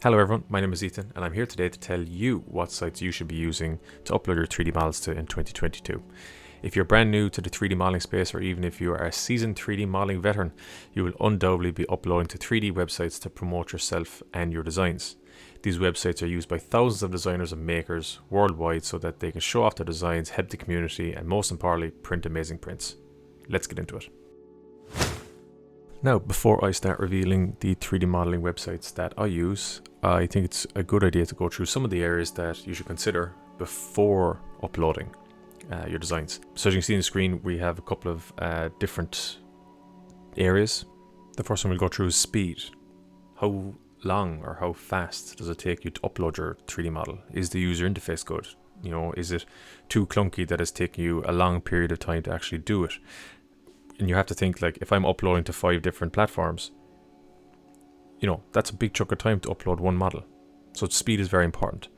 Hello everyone, my name is Ethan and I'm here today to tell you what sites you should be using to upload your 3D models to in 2022. If you're brand new to the 3D modeling space, or even if you are a seasoned 3D modeling veteran, you will undoubtedly be uploading to 3D websites to promote yourself and your designs. These websites are used by thousands of designers and makers worldwide so that they can show off their designs, help the community, and most importantly, print amazing prints. Let's get into it. Now, before I start revealing the 3D modeling websites that I use, I think it's a good idea to go through some of the areas that you should consider before uploading your designs. So as you can see on the screen, we have a couple of different areas. The first one we'll go through is speed. How long or how fast does it take you to upload your 3D model? Is the user interface good? You know, is it too clunky that it's taking you a long period of time to actually do it? And you have to think, like, if I'm uploading to 5 different platforms, you know, that's a big chunk of time to upload one model. So speed is very important.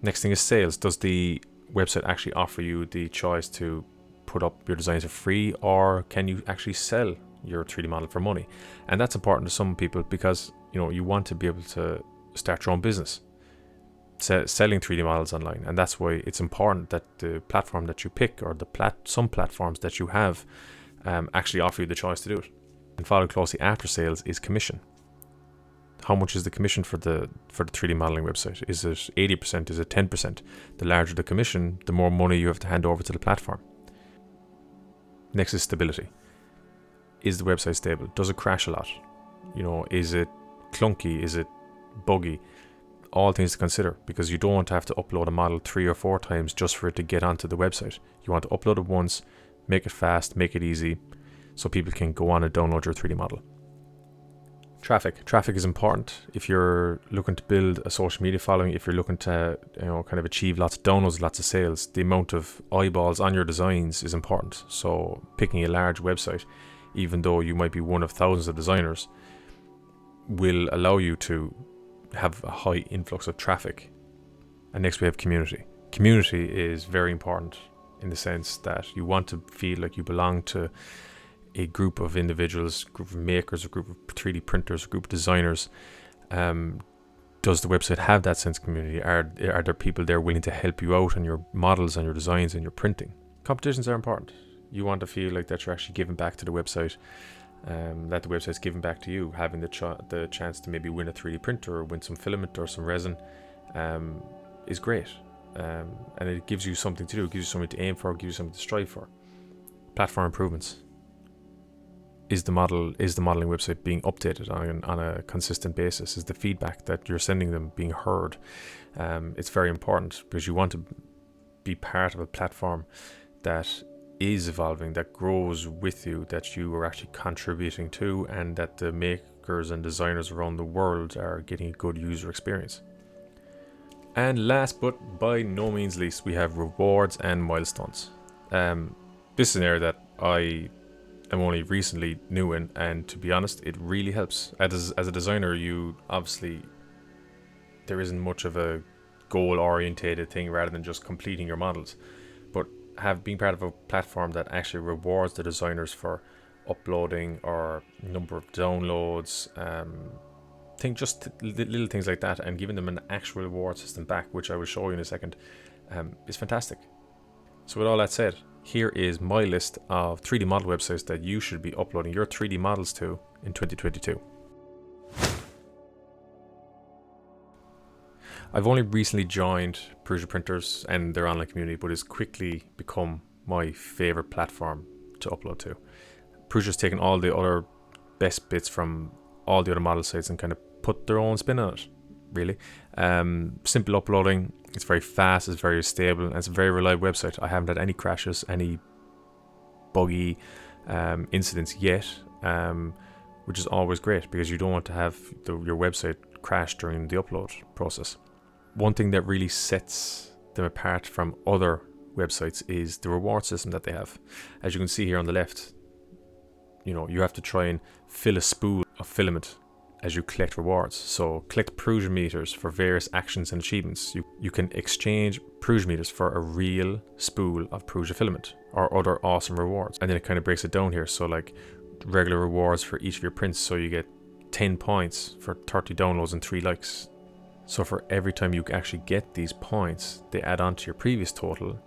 Next thing is sales. Does the website actually offer you the choice to put up your designs for free, or can you actually sell your 3D model for money? And that's important to some people because, you know, you want to be able to start your own business selling 3D models online. And that's why it's important that the platform that you pick, or some platforms that you have, actually offer you the choice to do it. And followed closely after sales is commission. How much is the commission for the 3D modeling website? Is it 80%? Is it 10%? The larger the commission, the more money you have to hand over to the platform. Next is stability. Is the website stable? Does it crash a lot? You know, is it clunky? Is it buggy? All things to consider, because you don't want to have to upload a model 3 or 4 times just for it to get onto the website. You want to upload it once, make it fast, make it easy, so people can go on and download your 3D model. Traffic is important. If you're looking to build a social media following, if you're looking to, you know, kind of achieve lots of downloads, lots of sales, the amount of eyeballs on your designs is important. So picking a large website, even though you might be one of thousands of designers, will allow you to have a high influx of traffic. And next we have community. Community is very important in the sense that you want to feel like you belong to a group of individuals, group of makers, a group of 3D printers, a group of designers. Does the website have that sense of community? Are there people there willing to help you out on your models and your designs and your printing? Competitions are important. You want to feel like that you're actually giving back to the website, that the website's giving back to you. Having the chance to maybe win a 3D printer or win some filament or some resin is great. And it gives you something to do, it gives you something to aim for, it gives you something to strive for. Platform improvements. Is the modeling website being updated on a consistent basis? Is the feedback that you're sending them being heard? It's very important because you want to be part of a platform that is evolving, that grows with you, that you are actually contributing to, and that the makers and designers around the world are getting a good user experience. And last but by no means least, we have rewards and milestones. This is an area that I am only recently new in, and to be honest, it really helps. As a designer, you obviously, there isn't much of a goal-orientated thing rather than just completing your models. But being part of a platform that actually rewards the designers for uploading or number of downloads, just little things like that, and giving them an actual reward system back, which I will show you in a second, is fantastic. So with all that said, here is my list of 3D model websites that you should be uploading your 3D models to in 2022. I've only recently joined Prusa Printers and their online community, but it's quickly become my favorite platform to upload to. Prusa's taken all the other best bits from all the other model sites and kind of put their own spin on it, really. Simple uploading, it's very fast, it's very stable, and it's a very reliable website. I haven't had any crashes, any buggy incidents yet, which is always great because you don't want to have your website crash during the upload process. One thing that really sets them apart from other websites is the reward system that they have. As you can see here on the left, you know, you have to try and fill a spool of filament as you collect rewards. So collect Prusa meters for various actions and achievements. You can exchange Prusa meters for a real spool of Prusa filament or other awesome rewards. And then it kind of breaks it down here. So like regular rewards for each of your prints. So you get 10 points for 30 downloads and 3 likes. So for every time you actually get these points, they add on to your previous total,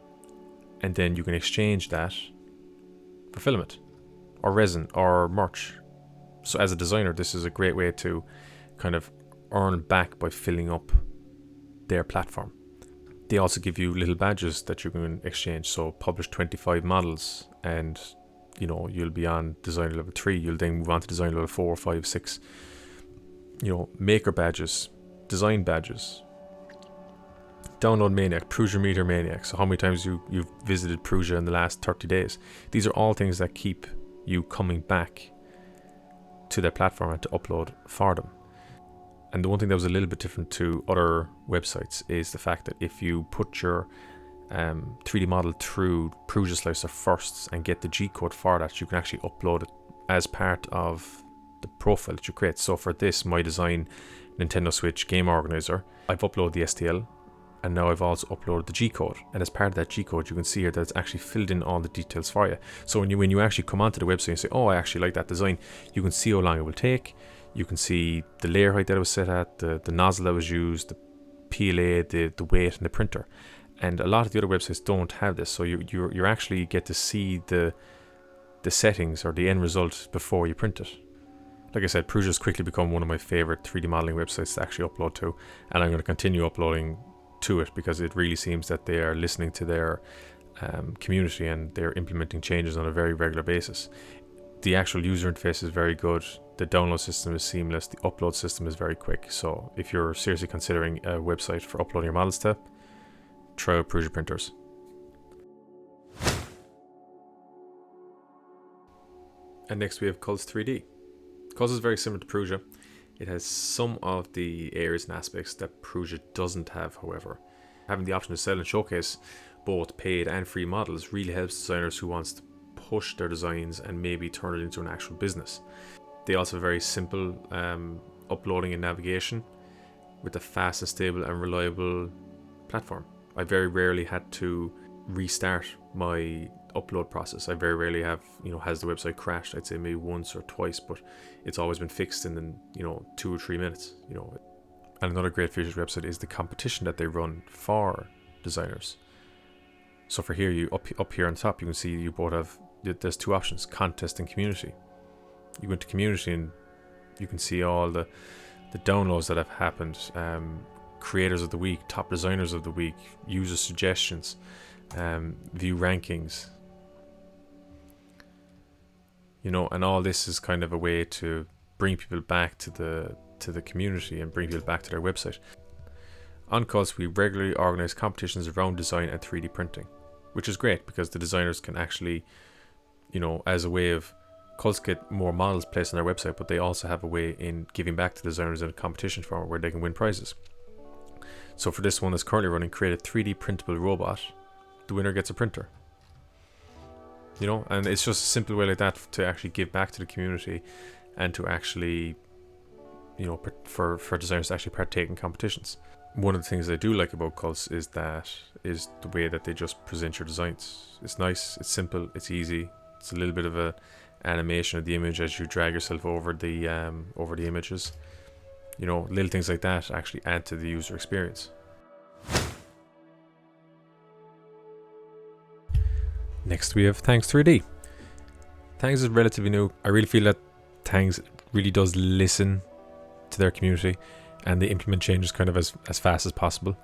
and then you can exchange that for filament or resin or merch. So as a designer, this is a great way to kind of earn back by filling up their platform. They also give you little badges that you can exchange. So publish 25 models and you'll be on designer level 3. You'll then move on to designer level 4, 5, 6. Maker badges, design badges. Download Maniac, Prusa Meter Maniac. So how many times you've visited Prusa in the last 30 days. These are all things that keep you coming back to their platform and to upload for them. And the one thing that was a little bit different to other websites is the fact that if you put your 3D model through Prusa Slicer first and get the G code for that, you can actually upload it as part of the profile that you create. So for this, my design Nintendo Switch game organizer, I've uploaded the STL, and now I've also uploaded the G code. And as part of that G code, you can see here that it's actually filled in all the details for you. So when you actually come onto the website and say, oh, I actually like that design, you can see how long it will take. You can see the layer height that it was set at, the nozzle that was used, the PLA, the weight, and the printer. And a lot of the other websites don't have this, so you actually get to see the settings or the end result before you print it. Like I said, Prusa has quickly become one of my favorite 3D modeling websites to actually upload to, and I'm going to continue uploading to it because it really seems that they are listening to their community and they're implementing changes on a very regular basis. The actual user interface is very good. The download system is seamless. The upload system is very quick. So if you're seriously considering a website for uploading your models to, try out Prusa Printers. And next we have Cults 3D. Cults is very similar to Prusa. It has some of the areas and aspects that Prusa doesn't have, however. Having the option to sell and showcase both paid and free models really helps designers who wants to push their designs and maybe turn it into an actual business. They also have very simple uploading and navigation with a fast and stable and reliable platform. I very rarely had to restart my upload process. I very rarely have, has the website crashed. I'd say maybe once or twice, but it's always been fixed in 2 or 3 minutes. And another great feature of the website is the competition that they run for designers. So for here, you up here on top, you can see you both have, there's 2 options: contest and community. You go into community and you can see all the downloads that have happened, creators of the week, top designers of the week, user suggestions, view rankings, and all this is kind of a way to bring people back to the community and bring people back to their website. On Cults, we regularly organize competitions around design and 3D printing, which is great because the designers can actually, as a way of, Cults get more models placed on their website, but they also have a way in giving back to designers in a competition format where they can win prizes. So for this one that's currently running, create a 3D printable robot. The winner gets a printer. And it's just a simple way like that to actually give back to the community and to actually, for designers to actually partake in competitions. One of the things I do like about Cults is the way that they just present your designs. It's nice, it's simple, it's easy. It's a little bit of a animation of the image as you drag yourself over the images. Little things like that actually add to the user experience. Next we have Thangs 3D. Thangs is relatively new. I really feel that Thangs really does listen to their community and they implement changes kind of as fast as possible.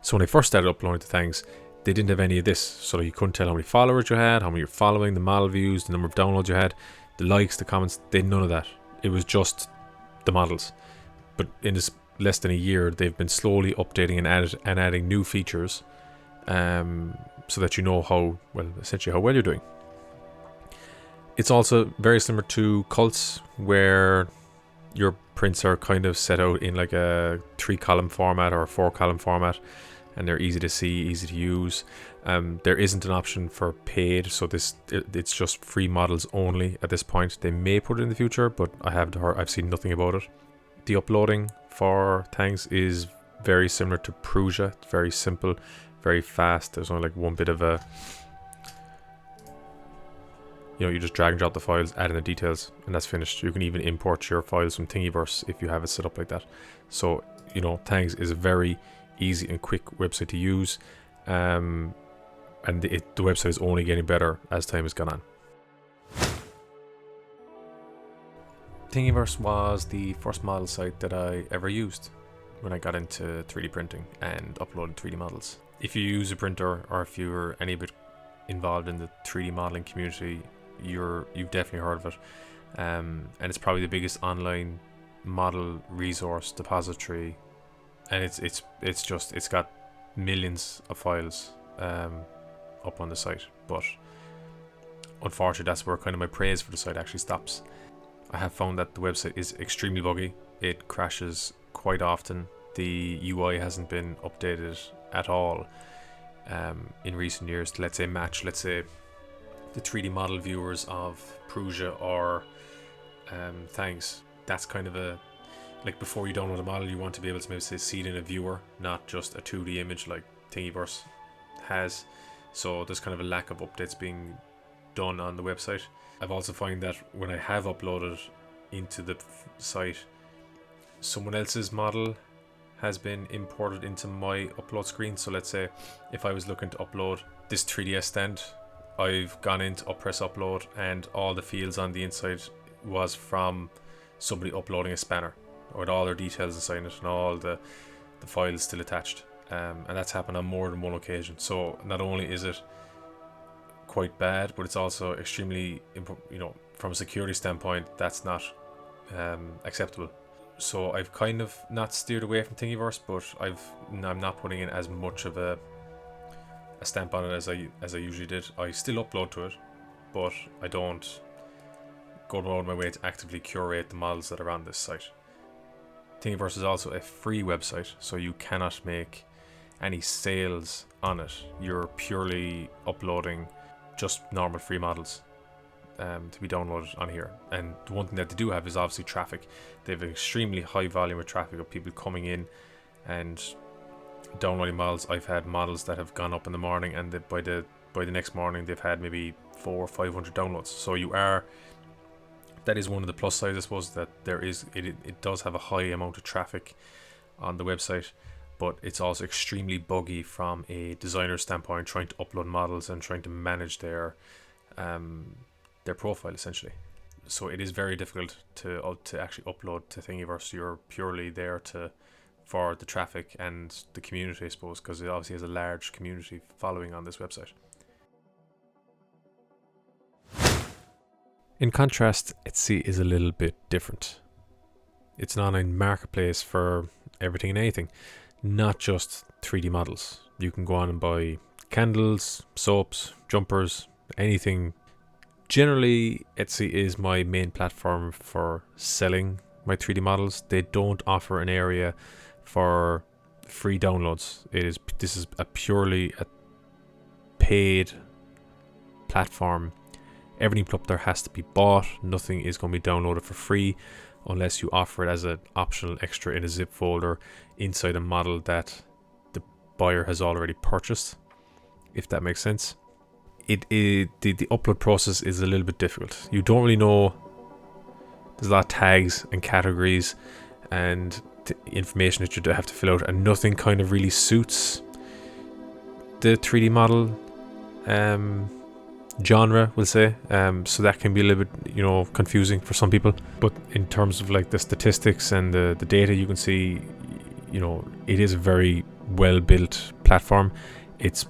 So when I first started uploading to Thangs, they didn't have any of this. So you couldn't tell how many followers you had, how many you're following, the model views, the number of downloads you had, the likes, the comments. They had none of that. It was just the models. But in this less than a year, they've been slowly updating and adding new features, so that essentially how well you're doing. It's also very similar to Cults, where your prints are kind of set out in like a 3-column format or a 4-column format, and they're easy to see, easy to use. There isn't an option for paid, so it's just free models only at this point. They may put it in the future, but I've seen nothing about it. The uploading for Thangs is very similar to Prusa. It's very simple, very fast. There's only like one bit of you just drag and drop the files, add in the details, and that's finished. You can even import your files from Thingiverse if you have it set up like that. So Thangs is a very easy and quick website to use, and the website is only getting better as time has gone on. Thingiverse was the first model site that I ever used when I got into 3D printing and uploading 3D models. If you use a printer, or if you're any bit involved in the 3D modeling community, you've definitely heard of it, and it's probably the biggest online model resource depository, and it's got millions of files up on the site. But unfortunately, that's where kind of my praise for the site actually stops. I have found that the website is extremely buggy. It crashes quite often. The UI hasn't been updated at all in recent years to, let's say, the 3D model viewers of Prusa or Thangs. That's kind of like before you download a model, you want to be able to maybe say see it in a viewer, not just a 2D image like Thingiverse has. So there's kind of a lack of updates being done on the website. I've also found that when I have uploaded into the site, someone else's model has been imported into my upload screen. So let's say if I was looking to upload this 3DS stand, I've gone into press upload, and all the fields on the inside was from somebody uploading a spanner with all their details inside it and all the files still attached. And that's happened on more than one occasion. So not only is it quite bad, but it's also extremely, from a security standpoint, that's not acceptable. So I've kind of not steered away from Thingiverse, but I'm not putting in as much of a stamp on it as I usually did. I still upload to it, but I don't go out of my way to actively curate the models that are on this site. Thingiverse is also a free website, so you cannot make any sales on it. You're purely uploading just normal free models to be downloaded on here. And the one thing that they do have is obviously traffic. They have an extremely high volume of traffic of people coming in and downloading models. I've had models that have gone up in the morning, and by the next morning they've had maybe 400 or 500 downloads. So that is one of the plus sides, I suppose, that it does have a high amount of traffic on the website, but it's also extremely buggy from a designer standpoint, trying to upload models and trying to manage their profile essentially. So it is very difficult to actually upload to Thingiverse. You're purely there for the traffic and the community, I suppose, because it obviously has a large community following on this website. In contrast, Etsy is a little bit different. It's an online marketplace for everything and anything, not just 3D models. You can go on and buy candles, soaps, jumpers, anything. Generally, Etsy is my main platform for selling my 3D models. They don't offer an area for free downloads. This is purely a paid platform. Everything up there has to be bought. Nothing is going to be downloaded for free unless you offer it as an optional extra in a zip folder inside a model that the buyer has already purchased, if that makes sense. The upload process is a little bit difficult. You don't really know. There's a lot of tags and categories and information that you have to fill out, and nothing kind of really suits the 3D model genre, we'll say. So that can be a little bit confusing for some people. But in terms of like the statistics and the data, you can see it is a very well built platform. It's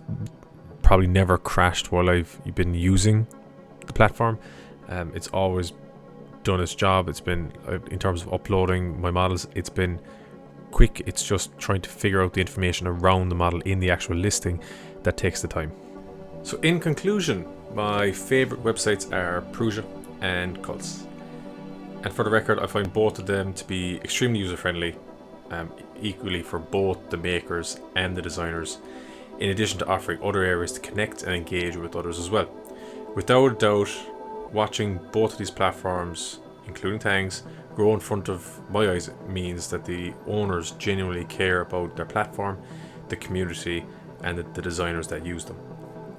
probably never crashed while I've been using the platform. It's always done its job. It's been in terms of uploading my models, it's been quick. It's just trying to figure out the information around the model in the actual listing that takes the time. So in conclusion, my favorite websites are Prusa and Cults, and for the record, I find both of them to be extremely user friendly, equally for both the makers and the designers, in addition to offering other areas to connect and engage with others as well. Without a doubt, watching both of these platforms, including Thangs, grow in front of my eyes means that the owners genuinely care about their platform, the community, and the designers that use them.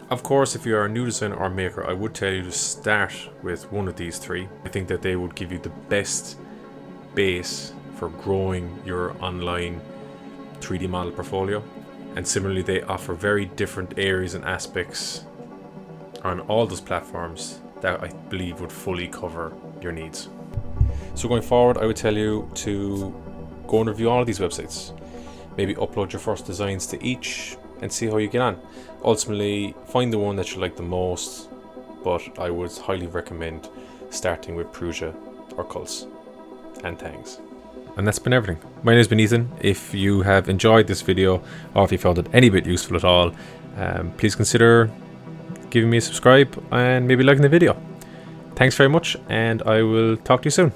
Of course, if you are a new designer or maker, I would tell you to start with one of these three. I think that they would give you the best base for growing your online 3D model portfolio. And similarly, they offer very different areas and aspects on all those platforms that I believe would fully cover your needs. So going forward, I would tell you to go and review all of these websites. Maybe upload your first designs to each and see how you get on. Ultimately, find the one that you like the most, but I would highly recommend starting with Prusa or Cults and Thangs. And that's been everything. My name has been Ethan. If you have enjoyed this video, or if you found it any bit useful at all, please consider giving me a subscribe and maybe liking the video. Thanks very much, and I will talk to you soon.